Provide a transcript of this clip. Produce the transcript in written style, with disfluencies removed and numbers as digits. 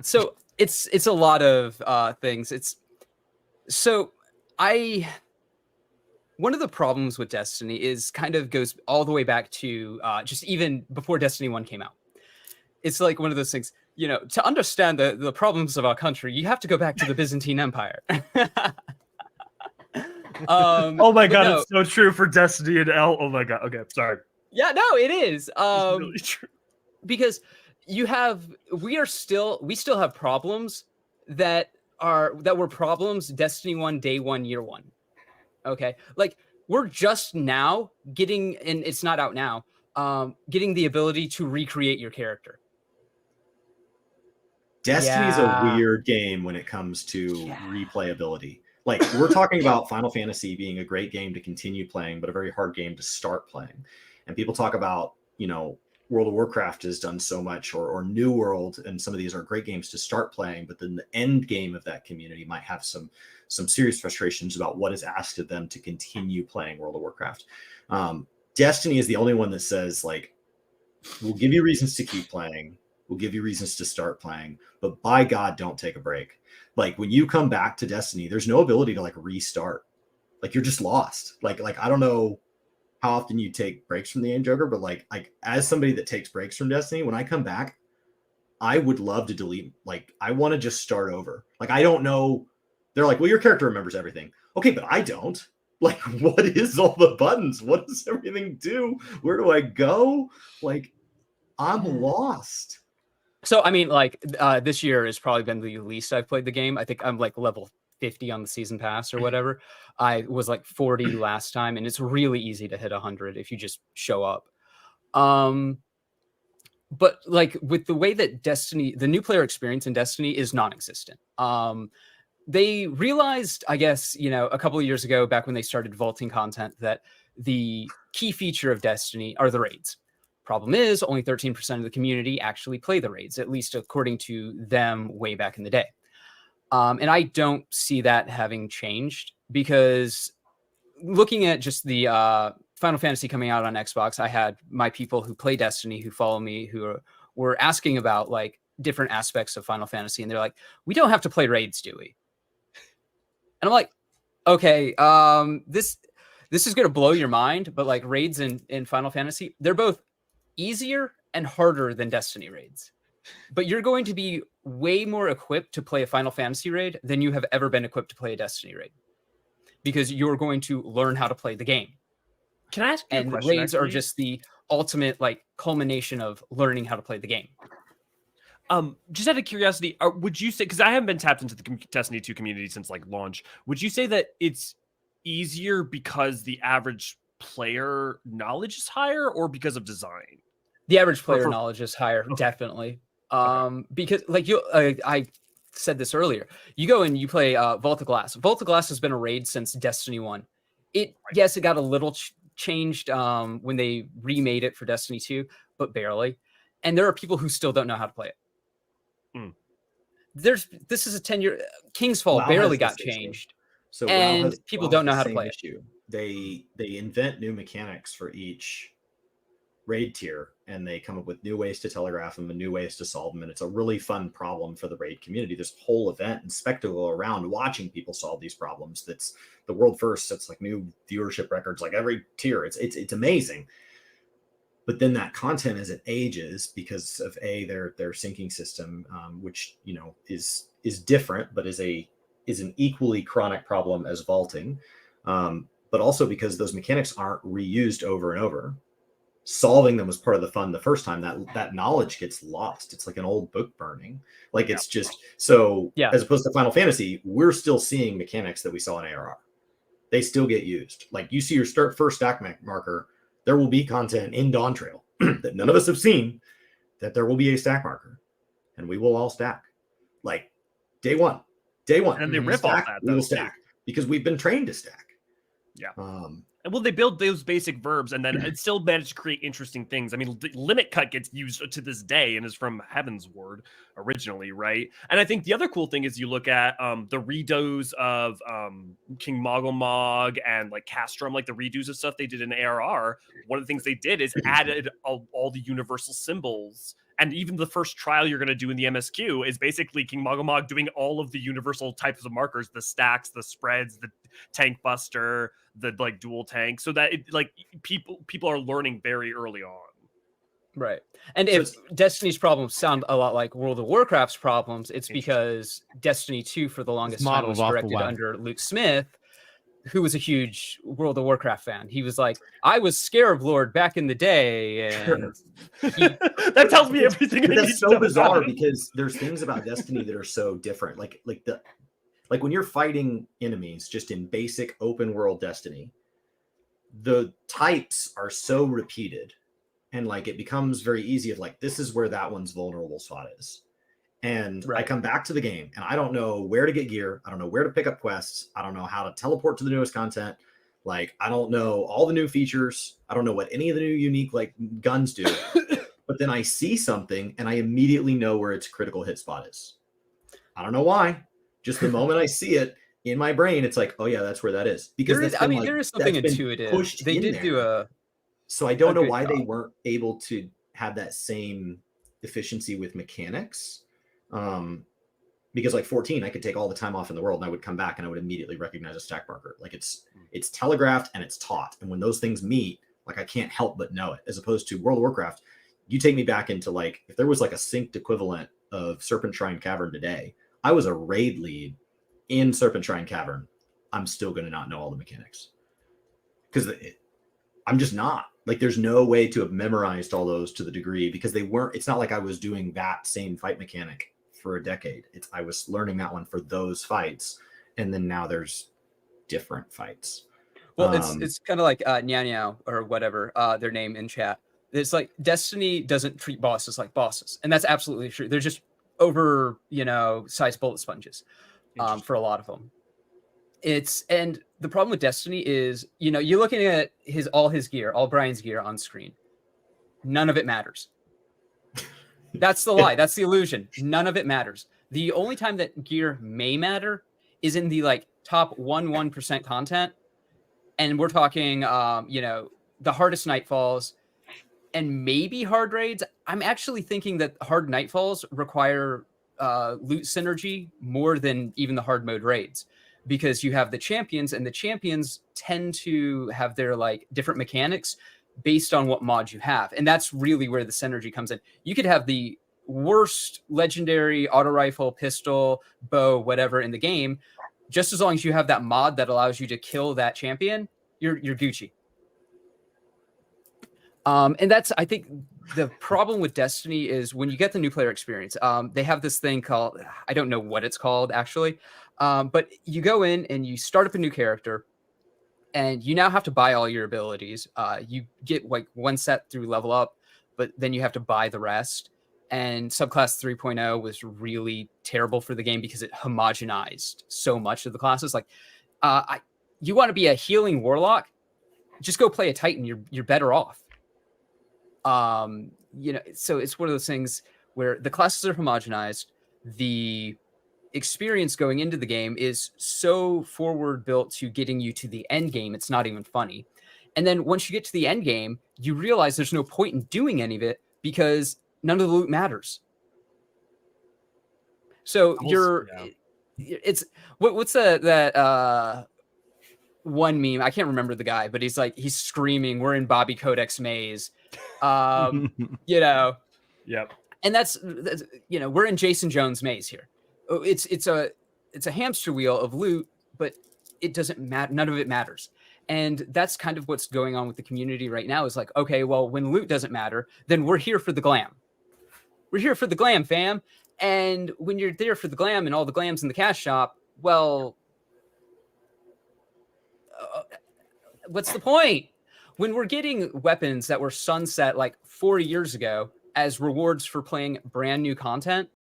So it's a lot of things. It's so I one of the problems with Destiny is kind of goes all the way back to just even before Destiny 1 came out. It's like one of those things, to understand the problems of our country, you have to go back to the Byzantine Empire. Oh my But god, no, it's so true for Destiny and L. Oh my god. Okay, sorry. yeah, no, it is. It's really true. Because we still have problems that were problems Destiny 1 day 1 year 1. Okay? Like we're just now getting, and it's not out now, getting the ability to recreate your character. Destiny's a Yeah. weird game when it comes to Yeah. replayability. Like we're talking about Final Fantasy being a great game to continue playing, but a very hard game to start playing. And people talk about, World of Warcraft has done so much, or New World, and some of these are great games to start playing, but then the end game of that community might have some serious frustrations about what is asked of them to continue playing World of Warcraft. Destiny is the only one that says, like, we'll give you reasons to keep playing, we'll give you reasons to start playing, but by God, don't take a break. Like when you come back to Destiny, there's no ability to like restart. Like you're just lost. Like I don't know how often you take breaks from the game, Joker, but like as somebody that takes breaks from Destiny, when I come back, I would love to delete. Like I want to just start over. Like I don't know. They're like, well, your character remembers everything. Okay, but I don't. Like, what is all the buttons? What does everything do? Where do I go? Like, I'm lost. So I mean, like this year has probably been the least I've played the game. I think I'm like level 50 on the season pass or whatever. I was like 40 last time, and it's really easy to hit 100 if you just show up. But like with the way that Destiny, the new player experience in Destiny is non-existent. They realized, I guess, a couple of years ago, back when they started vaulting content, that the key feature of Destiny are the raids. Problem is, only 13% of the community actually play the raids, at least according to them way back in the day. And I don't see that having changed, because looking at just the Final Fantasy coming out on Xbox, I had my people who play Destiny who follow me who were asking about like different aspects of Final Fantasy, and they're like, "We don't have to play raids, do we?" And I'm like, "Okay, this is gonna blow your mind, but like raids in Final Fantasy, they're both easier and harder than Destiny raids. But you're going to be way more equipped to play a Final Fantasy raid than you have ever been equipped to play a Destiny raid, because you're going to learn how to play the game. Can I ask you a And question? raids are just the ultimate like culmination of learning how to play the game. Just out of curiosity, would you say, because I haven't been tapped into the Destiny 2 community since like launch, would you say that it's easier because the average player knowledge is higher, or because of design? The average player knowledge is higher, Okay. definitely. Because like I said this earlier, you go and you play Vault of Glass. Vault of Glass has been a raid since Destiny 1. Yes, it got a little changed when they remade it for Destiny 2, but barely. And there are people who still don't know how to play it. This is a 10-year King's Fall WoW barely has got this issue. changed. So and people WoW don't know has how the to same play it. issue. They invent new mechanics for each raid tier, and they come up with new ways to telegraph them and new ways to solve them, and it's a really fun problem for the raid community. There's a whole event and spectacle around watching people solve these problems. That's the world first. It's like new viewership records like every tier. It's amazing. But then that content, as it ages, because of their syncing system, which is different, but is an equally chronic problem as vaulting, but also because those mechanics aren't reused over and over. Solving them was part of the fun the first time. That knowledge gets lost. It's like an old book burning. Like it's just so. Yeah. As opposed to Final Fantasy, we're still seeing mechanics that we saw in ARR. They still get used. Like you see your first stack marker. There will be content in Dawntrail that none of us have seen, that there will be a stack marker, and we will all stack. Like day one. And they rip off that, we will stack because we've been trained to stack. Yeah. Well, they build those basic verbs, and then it still managed to create interesting things. I mean, limit cut gets used to this day and is from Heavensward originally, right? And I think the other cool thing is you look at the redos of King Moggle and like Castrum, like the redos of stuff they did in ARR. One of the things they did is added all the universal symbols And even the first trial you're going to do in the MSQ is basically King Mogomog doing all of the universal types of markers, the stacks, the spreads, the tank buster, the like dual tank, so that it, like people are learning very early on. Right. And if Destiny's problems sound a lot like World of Warcraft's problems, it's because Destiny 2 for the longest time was directed under Luke Smith, who was a huge World of Warcraft fan. He was like, I was Scarab Lord back in the day. And that tells me everything. That's so bizarre because there's things about Destiny that are so different. Like when you're fighting enemies just in basic open world Destiny, the types are so repeated. And like it becomes very easy of like, this is where that one's vulnerable spot is. And I come back to the game and I don't know where to get gear. I don't know where to pick up quests. I don't know how to teleport to the newest content. Like, I don't know all the new features. I don't know what any of the new unique like guns do. But then I see something and I immediately know where its critical hit spot is. I don't know why. Just the moment I see it in my brain, it's like, oh yeah, that's where that is. Because there is something intuitive. They did do a. So I don't know why they weren't able to have that same efficiency with mechanics. Because like 14, I could take all the time off in the world and I would come back and I would immediately recognize a stack marker. Like it's telegraphed and it's taught. And when those things meet, like I can't help but know it. As opposed to World of Warcraft, you take me back into like, if there was like a synced equivalent of Serpent Shrine Cavern today, I was a raid lead in Serpent Shrine Cavern. I'm still going to not know all the mechanics. Because I'm just not. Like there's no way to have memorized all those to the degree because they weren't, it's not like I was doing that same fight mechanic for a decade. I was learning that one for those fights. And then now there's different fights. Well, it's kind of like Nyao Nyao or whatever their name in chat. It's like Destiny doesn't treat bosses like bosses. And that's absolutely true. They're just over, sized bullet sponges for a lot of them. And the problem with Destiny is, you're looking at all his gear, all Brian's gear on screen. None of it matters. That's the lie. That's the illusion. None of it matters. The only time that gear may matter is in the like top 1% content. And we're talking, the hardest nightfalls and maybe hard raids. I'm actually thinking that hard nightfalls require loot synergy more than even the hard mode raids. Because you have the champions and the champions tend to have their like different mechanics based on what mod you have. And that's really where the synergy comes in. You could have the worst legendary auto rifle, pistol, bow, whatever in the game. Just as long as you have that mod that allows you to kill that champion, you're Gucci. And that's, I think the problem with Destiny is when you get the new player experience, they have this thing called, I don't know what it's called actually. But you go in and you start up a new character and you now have to buy all your abilities. You get like one set through level up, but then you have to buy the rest. And subclass 3.0 was really terrible for the game because it homogenized so much of the classes. Like, you want to be a healing warlock, just go play a Titan. You're better off. So it's one of those things where the classes are homogenized. The experience going into the game is so forward built to getting you to the end game. It's not even funny. And then once you get to the end game, you realize there's no point in doing any of it because none of the loot matters. So it's what's that one meme? I can't remember the guy, but he's screaming, "We're in Bobby Kodak's maze." Yep. And that's we're in Jason Jones' maze here. It's a hamster wheel of loot, but it doesn't matter. None of it matters. And that's kind of what's going on with the community right now is like, okay, well, when loot doesn't matter, then we're here for the glam. We're here for the glam, fam. And when you're there for the glam and all the glams in the cash shop, well, what's the point? When we're getting weapons that were sunset like 4 years ago as rewards for playing brand new content,